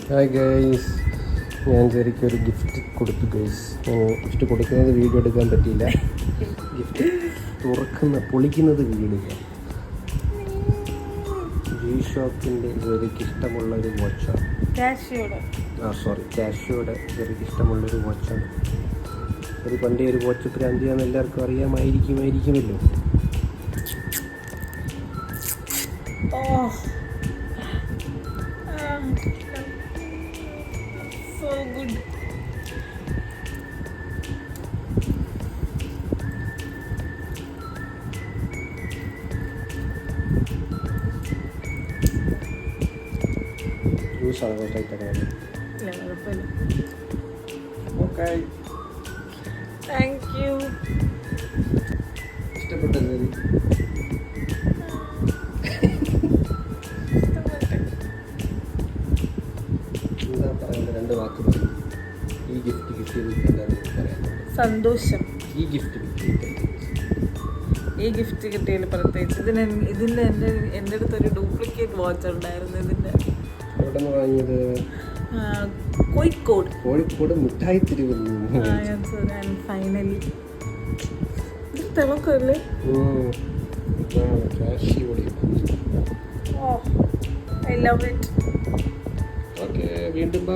Hi guys, ഞാൻ ശരിക്കും ഒരു ഗിഫ്റ്റ് കൊടുത്തു ഗൈസ്. ഗിഫ്റ്റ് കൊടുക്കുന്നത് വീഡിയോ എടുക്കാൻ പറ്റിയില്ല. ഗിഫ്റ്റ് പൊളിക്കുന്നത് വീഡിയോ എടുക്കാം. ജി ഷോക്കിൻ്റെ ജെറിക്ക് ഇഷ്ടമുള്ളൊരു വാച്ചാണ്. കാഷ്യോയുടെ ജെറിക്ക് ഇഷ്ടമുള്ളൊരു വാച്ചാണ്. ഒരു പണ്ടേ ഒരു വാച്ച് പ്രാന്തിയാന്ന് എല്ലാവർക്കും അറിയാമായിരിക്കുമല്ലോ. So good. ജ്യൂസാണ് കുറച്ചായിട്ട്. Okay, thank you. ഇഷ്ടപ്പെട്ടത് എന്താ പറയുന്നത്? രണ്ട് വാക്ക് പറയും. ഈ ഗിഫ്റ്റ് കിട്ടിയത് എന്താണെന്ന് പറയാൻ. സന്തോഷം. ഈ ഗിഫ്റ്റ് കിട്ടിയത് ഈ ഗിഫ്റ്റ് കിട്ടിയതിൽ പ്രത്യേകിച്ച് ഇതിൻ്റെ എൻ്റെ അടുത്തൊരു ഡ്യൂപ്ലിക്കേറ്റ് വാച്ച് ഉണ്ടായിരുന്നു. ഇതിൻ്റെ എവിടെ നിന്ന് വാങ്ങിയത്? കോഴിക്കോട് മിഠായി തെരുവിൽ നിന്ന്. ഫൈനലി തിളക്കല്ലേ? I love it. Okay, വീണ്ടും ബൈ.